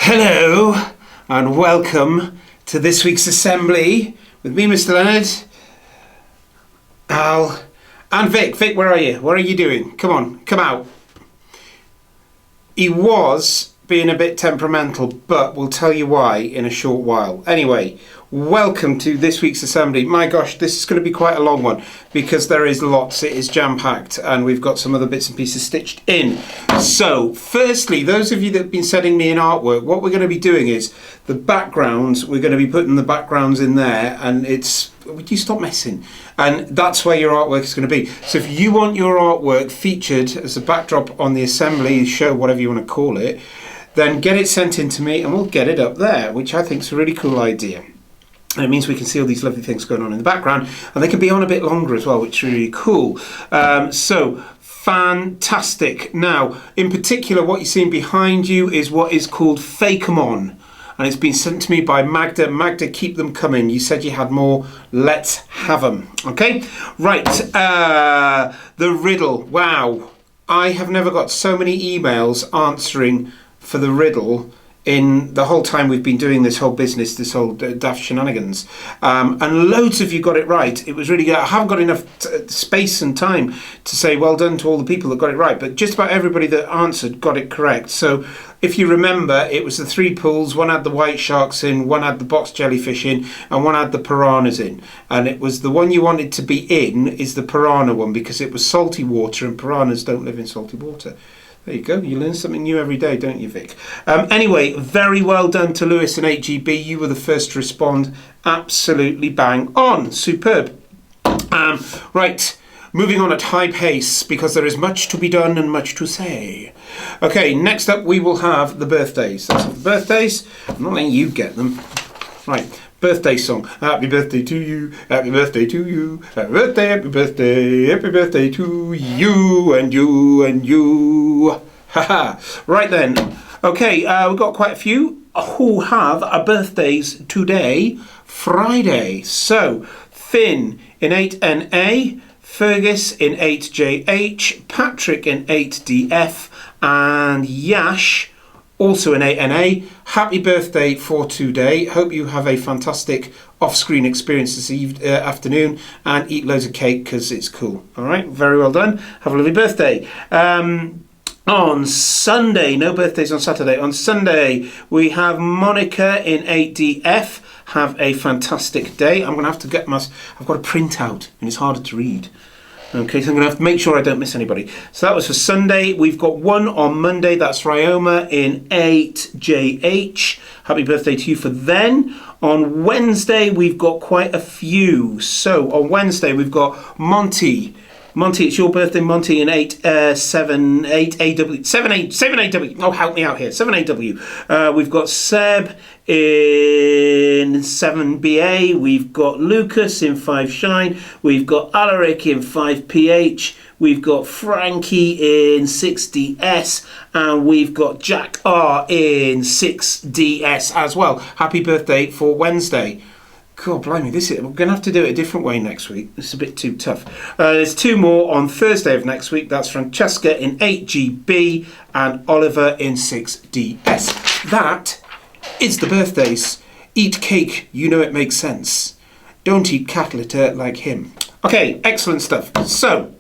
Hello and welcome to this week's assembly with me, Mr. Leonard, Al, and Vic. Vic, where are you? What are you doing? Come on, come out. He was being a bit temperamental, but we'll tell you why in a short while. Anyway, welcome to this week's assembly. My gosh, this is going to be quite a long one because there is lots. It is jam-packed and we've got some other bits and pieces stitched in. So, firstly, those of you that have been sending me in artwork, what we're going to be doing is the backgrounds, we're going to be putting the backgrounds in there, and it's, would you stop messing? And that's where your artwork is going to be. So if you want your artwork featured as a backdrop on the assembly show, whatever you want to call it, then get it sent in to me and we'll get it up there, which I think is a really cool idea. And it means we can see all these lovely things going on in the background, and they can be on a bit longer as well, which is really cool. So fantastic. Now, in particular, what you're seeing behind you is what is called Fake 'em On. And it's been sent to me by Magda. Magda, keep them coming. You said you had more. Let's have them. Okay? Right. The riddle. Wow. I have never got so many emails answering for the riddle in the whole time we've been doing this whole business, this whole daft shenanigans. And loads of you got it right. It was really good. I haven't got enough space and time to say well done to all the people that got it right, but just about everybody that answered got it correct. So if you remember, it was the three pools. One had the white sharks in, one had the box jellyfish in, and one had the piranhas in. And it was the one you wanted to be in is the piranha one, because it was salty water and piranhas don't live in salty water. There you go. You learn something new every day, don't you, Vic? Anyway, very well done to Lewis and 8GB. You were the first to respond. Absolutely bang on. Superb. Right. Moving on at high pace, because there is much to be done and much to say. Okay, next up we will have the birthdays. That's the birthdays. I'm not letting you get them. Right. Birthday song. Happy birthday to you, happy birthday to you, happy birthday to you and you and you. Haha. Right then. Okay, we've got quite a few who have birthdays today, Friday. So, Finn in 8NA, Fergus in 8JH, Patrick in 8DF, and Yash also in 8NA. Happy birthday for today. Hope you have a fantastic off-screen experience this afternoon and eat loads of cake because it's cool. All right, very well done. Have a lovely birthday. On Sunday, no birthdays on Saturday. On Sunday, we have Monica in 8DF. Have a fantastic day. I'm going to have to get I've got a printout and it's harder to read. Okay, so I'm going to have to make sure I don't miss anybody. So that was for Sunday. We've got one on Monday. That's Ryoma in 8JH. Happy birthday to you for then. On Wednesday, we've got quite a few. So on Wednesday, we've got Monty. Monty, it's your birthday, Monty, in 7AW. Oh, help me out here. 7AW. We've got Seb in 7BA. We've got Lucas in 5 Shine. We've got Alaric in 5PH. We've got Frankie in 6DS. And we've got Jack R in 6DS as well. Happy birthday for Wednesday. God blimey, we're going to have to do it a different way next week. This is a bit too tough. There's two more on Thursday of next week. That's Francesca in 8GB and Oliver in 6DS. That is the birthdays. Eat cake, you know it makes sense. Don't eat cat litter like him. Okay, excellent stuff. So,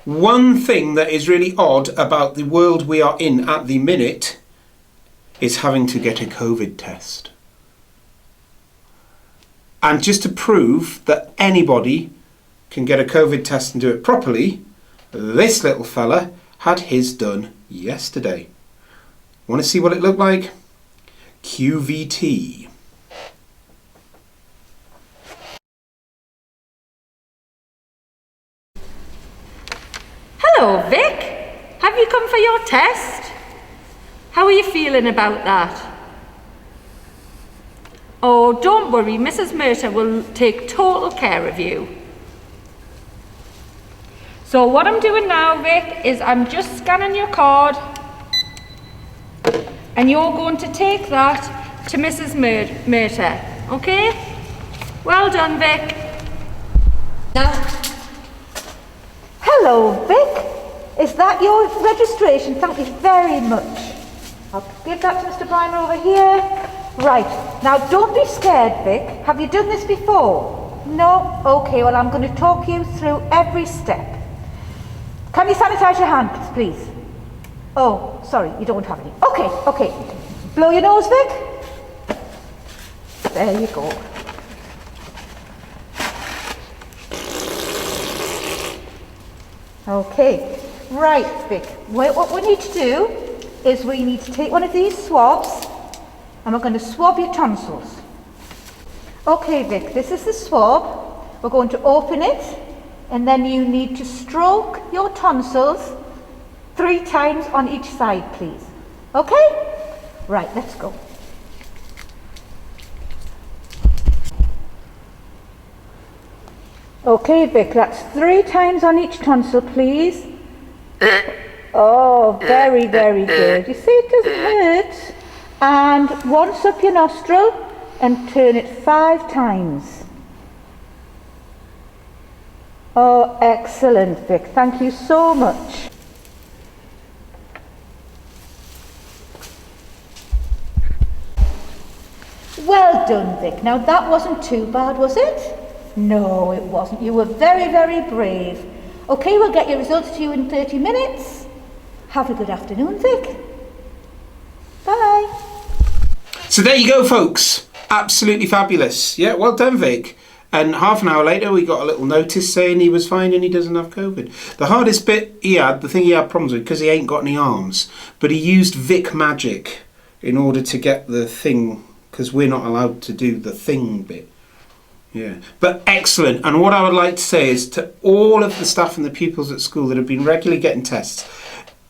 one thing that is really odd about the world we are in at the minute is having to get a COVID test. And just to prove that anybody can get a COVID test and do it properly, this little fella had his done yesterday. Want to see what it looked like? QVT. Hello, Vic. Have you come for your test? How are you feeling about that? Oh, don't worry, Mrs. Murta will take total care of you. So what I'm doing now, Vic, is I'm just scanning your card and you're going to take that to Mrs. Murta, okay? Well done, Vic. Now, hello, Vic. Is that your registration? Thank you very much. I'll give that to Mr. Briner over here. Right, now don't be scared, Vic. Have you done this before? No? Okay, well I'm going to talk you through every step. Can you sanitize your hands, please? Oh, sorry, you don't have any. Okay. Blow your nose, Vic. There you go. Okay, right, Vic. What we need to do is we need to take one of these swabs and we're going to swab your tonsils. Okay, Vic, this is the swab. We're going to open it and then you need to stroke your tonsils 3 times on each side, please. Okay? Right, let's go. Okay, Vic, that's 3 times on each tonsil, please. Oh, very, very good. You see, it doesn't hurt. And once up your nostril and turn it 5 times. Oh, excellent, Vic. Thank you so much. Well done, Vic. Now that wasn't too bad, was it? No, it wasn't. You were very, very brave. Okay, we'll get your results to you in 30 minutes. Have a good afternoon, Vic. Bye. So there you go, folks. Absolutely fabulous. Yeah, well done, Vic. And half an hour later, we got a little notice saying he was fine and he doesn't have COVID. The hardest bit he had, the thing he had problems with, because he ain't got any arms, but he used Vic Magic in order to get the thing, because we're not allowed to do the thing bit. Yeah, but excellent. And what I would like to say is to all of the staff and the pupils at school that have been regularly getting tests,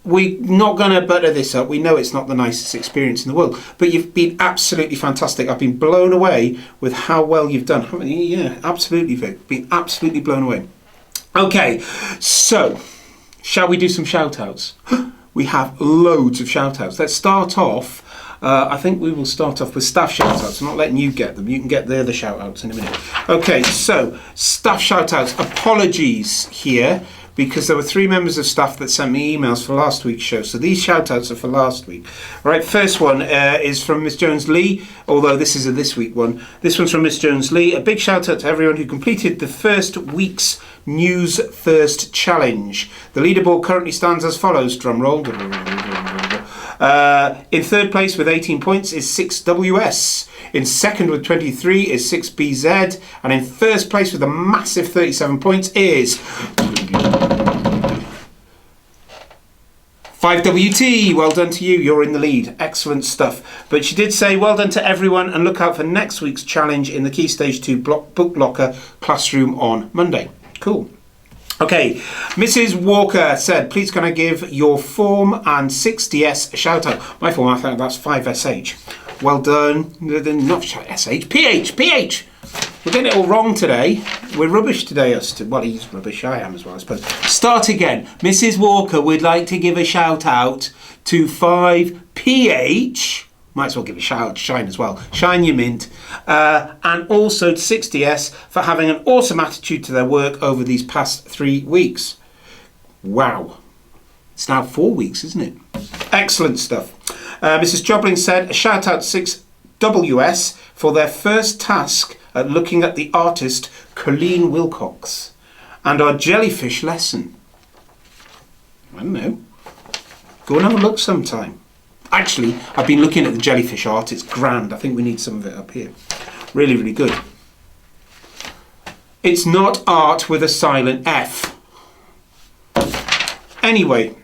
we're not going to butter this up. We know it's not the nicest experience in the world, but you've been absolutely fantastic. I've been blown away with how well you've done, haven't you? Yeah, absolutely, Vic. Been absolutely blown away. Okay, so shall we do some shout outs? We have loads of shout outs. Let's start off. I think we will start off with staff shout-outs. I'm not letting you get them. You can get the other shout-outs in a minute. Okay, so staff shout-outs. Apologies here, because there were 3 members of staff that sent me emails for last week's show. So these shout-outs are for last week. Right, first one is from Miss Jones-Lee, although this is a this week one. This one's from Miss Jones-Lee. A big shout-out to everyone who completed the first week's News First Challenge. The leaderboard currently stands as follows. Drum roll. In third place with 18 points is 6WS. In second with 23 is 6BZ. And in first place with a massive 37 points is 5WT. Well done to you. You're in the lead. Excellent stuff. But she did say well done to everyone and look out for next week's challenge in the Key Stage 2 Book Locker classroom on Monday. Cool. Okay, Mrs. Walker said, please can I give your form and 6DS a shout out? My form, I think that's 5SH. Well done. Not SH, PH. We're getting it all wrong today. We're rubbish today. Well, he's rubbish. I am as well, I suppose. Start again. Mrs. Walker would like to give a shout out to 5PH. Might as well give a shout out to Shine as well. Shine your mint. And also to 6DS for having an awesome attitude to their work over these past 3 weeks. Wow. It's now 4 weeks, isn't it? Excellent stuff. Mrs. Jobling said, a shout out to 6WS for their first task at looking at the artist Colleen Wilcox and our jellyfish lesson. I don't know. Go and have a look sometime. Actually, I've been looking at the jellyfish art. It's grand. I think we need some of it up here. Really, really good. It's not art with a silent F. Anyway,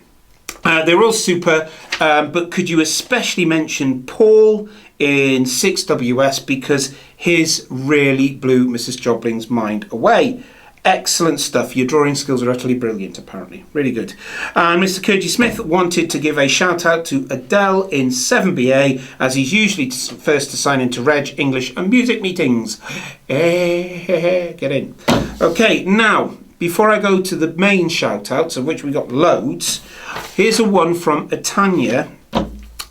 they're all super, but could you especially mention Paul in 6WS because his really blew Mrs. Jobling's mind away. Excellent stuff. Your drawing skills are utterly brilliant, apparently. Really good. And Mr. Kurgie Smith wanted to give a shout out to Adele in 7BA, as he's usually first to sign into Reg, English and music meetings. Get in. Okay, now, before I go to the main shout outs, of which we got loads, here's a one from Atanya.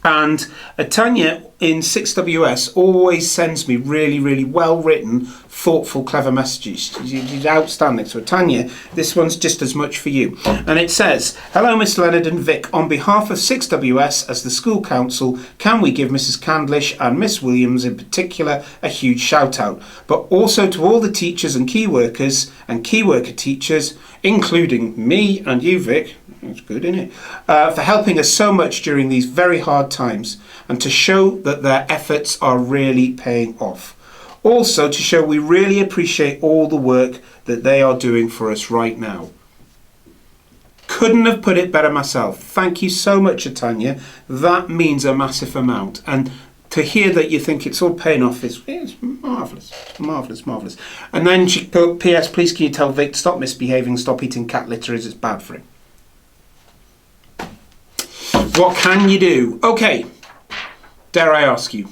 And Tanya in 6WS always sends me really, really well-written, thoughtful, clever messages. She's outstanding. So Tanya, this one's just as much for you. And it says, "Hello, Mr. Leonard and Vic. On behalf of 6WS as the school council, can we give Mrs. Candlish and Miss Williams in particular a huge shout out, but also to all the teachers and key workers and key worker teachers, including me and you, Vic." That's good, isn't it? For helping us so much during these very hard times, and to show that their efforts are really paying off. Also to show we really appreciate all the work that they are doing for us right now. Couldn't have put it better myself. Thank you so much, Tanya. That means a massive amount. And to hear that you think it's all paying off is marvellous. Marvellous, marvellous. And then she put, "P.S. Please can you tell Vic to stop misbehaving, stop eating cat litter as it's bad for him." What can you do? Okay. Dare I ask you?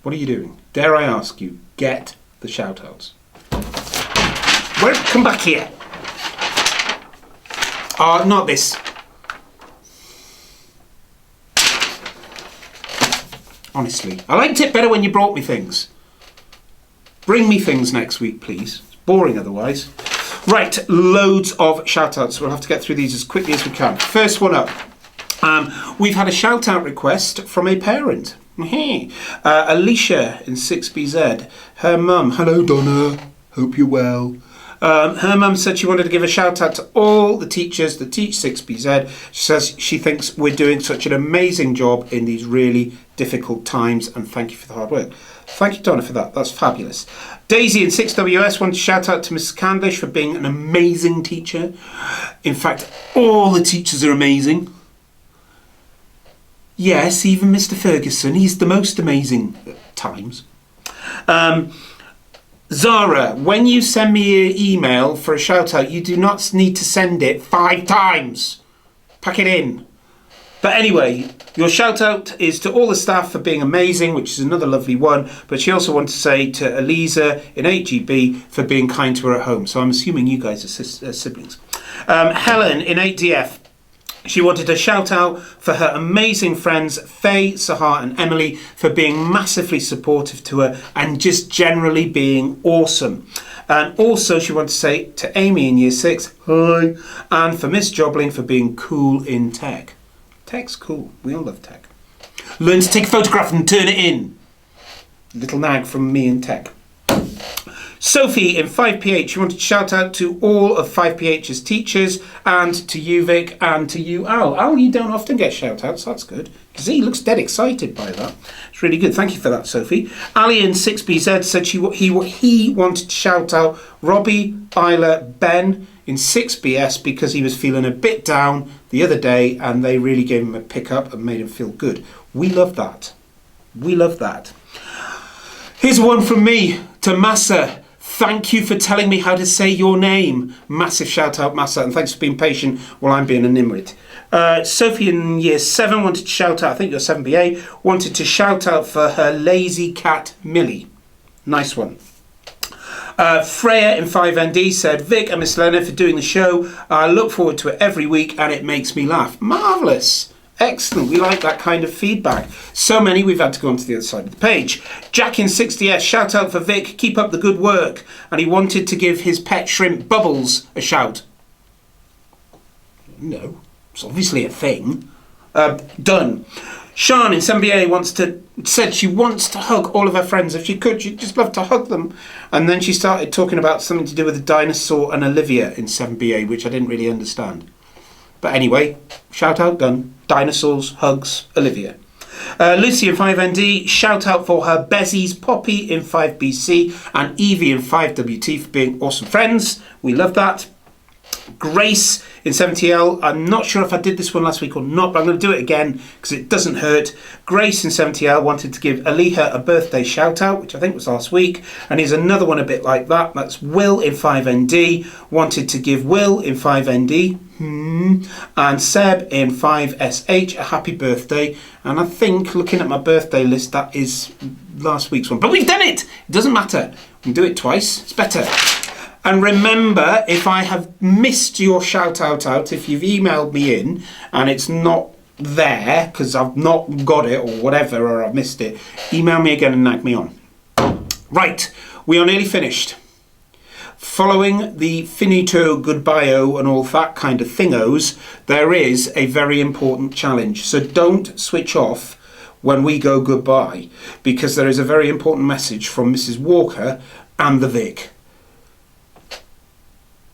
What are you doing? Dare I ask you? Get the shout-outs. Come back here. Not this. Honestly. I liked it better when you brought me things. Bring me things next week, please. It's boring otherwise. Right, loads of shout-outs. We'll have to get through these as quickly as we can. First one up. We've had a shout-out request from a parent. Alicia in 6BZ. Her mum. Hello, Donna. Hope you're well. Her mum said she wanted to give a shout-out to all the teachers that teach 6BZ. She says she thinks we're doing such an amazing job in these really difficult times, and thank you for the hard work. Thank you, Donna, for that. That's fabulous. Daisy in 6WS wanted to shout out to Mrs. Candlish for being an amazing teacher. In fact, all the teachers are amazing. Yes, even Mr. Ferguson. He's the most amazing at times. Zara, when you send me an email for a shout out, you do not need to send it 5 times. Pack it in. But anyway, your shout out is to all the staff for being amazing, which is another lovely one. But she also wanted to say to Eliza in 8GB for being kind to her at home. So I'm assuming you guys are siblings. Helen in 8DF. She wanted a shout out for her amazing friends Faye, Sahar and Emily for being massively supportive to her and just generally being awesome. And also she wanted to say to Amy in year 6, hi, and for Miss Jobling for being cool in tech. Tech's cool. We all love tech. Learn to take a photograph and turn it in. Little nag from me in tech. Sophie in 5PH, she wanted to shout out to all of 5PH's teachers and to you, Vic, and to you, Al. Al, you don't often get shout outs, that's good. Because he looks dead excited by that. It's really good. Thank you for that, Sophie. Ali in 6BZ said he wanted to shout out Robbie, Isla, Ben in 6BS because he was feeling a bit down the other day and they really gave him a pick up and made him feel good. We love that. We love that. Here's one from me to Massa. Thank you for telling me how to say your name. Massive shout out, Massa, and thanks for being patient while I'm being a nimrit. Sophie in year 7 wanted to shout out, I think you're 7BA, wanted to shout out for her lazy cat, Millie. Nice one. Freya in 5ND said, Vic and Miss Leonard for doing the show. I look forward to it every week and it makes me laugh. Marvellous. Excellent. We like that kind of feedback. So many we've had to go on to the other side of the page. Jack in 60S, shout out for Vic. Keep up the good work. And he wanted to give his pet shrimp Bubbles a shout. No. It's obviously a thing. Done. Sean in 7BA said she wants to hug all of her friends. If she could, she'd just love to hug them. And then she started talking about something to do with a dinosaur and Olivia in 7BA, which I didn't really understand. But anyway, shout out, done. Dinosaurs, hugs, Olivia. Lucy in 5ND, shout out for her Bezies, Poppy in 5BC and Evie in 5WT for being awesome friends. We love that. Grace in 70L, I'm not sure if I did this one last week or not, but I'm going to do it again because it doesn't hurt. Grace in 70L wanted to give Aliha a birthday shout out, which I think was last week, and here's another one a bit like that. That's Will in 5ND, wanted to give Will in 5ND and Seb in 5SH a happy birthday, and I think looking at my birthday list that is last week's one, but we've done it. It doesn't matter, we can do it twice, it's better. And remember, if I have missed your shout out, if you've emailed me in and it's not there, because I've not got it or whatever, or I've missed it, email me again and nag me on. Right, we are nearly finished. Following the finito, goodbye-o and all that kind of thingos, there is a very important challenge. So don't switch off when we go goodbye, because there is a very important message from Mrs. Walker and the Vic.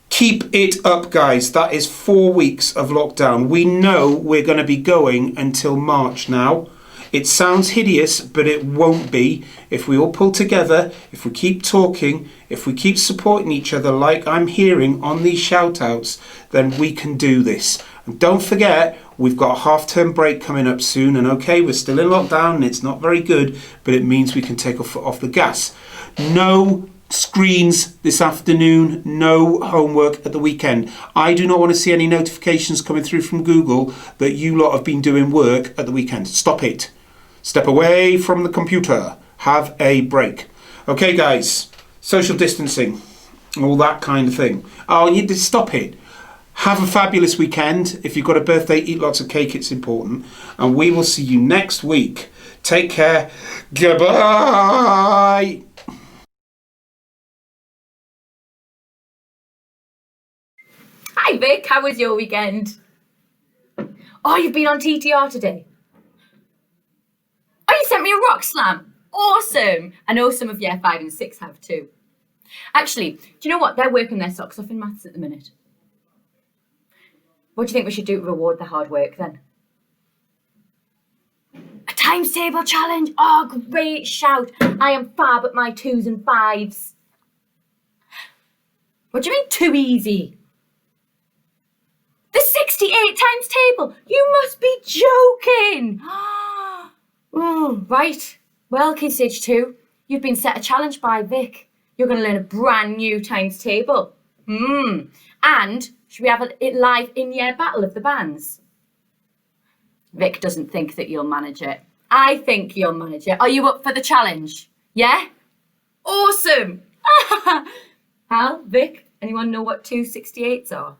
Keep it up, guys. That is 4 weeks of lockdown. We know we're going to be going until March now. It sounds hideous, but it won't be. If we all pull together, if we keep talking, if we keep supporting each other like I'm hearing on these shout-outs, then we can do this. And don't forget, we've got a half-term break coming up soon, and okay, we're still in lockdown and it's not very good, but it means we can take our foot off the gas. No screens this afternoon, no homework at the weekend. I do not want to see any notifications coming through from Google that you lot have been doing work at the weekend. Stop it. Step away from the computer. Have a break. Okay, guys, social distancing, all that kind of thing. Oh, you just stop it. Have a fabulous weekend. If you've got a birthday, eat lots of cake. It's important. And we will see you next week. Take care. Goodbye. Hi Vic, how was your weekend? Oh, you've been on TTR today? Oh, you sent me a rock slam. Awesome. I know some of year 5 and 6 have too. Actually, do you know what? They're working their socks off in maths at the minute. What do you think we should do to reward their hard work then? A times table challenge. Oh, great shout. I am fab at my 2s and 5s. What do you mean too easy? The 68 times table. You must be joking. Right. Well, Key Stage 2, you've been set a challenge by Vic. You're going to learn a brand new times table. And should we have it live in-year battle of the bands? Vic doesn't think that you'll manage it. I think you'll manage it. Are you up for the challenge? Yeah? Awesome. Hal, Vic, anyone know what 2 68s are?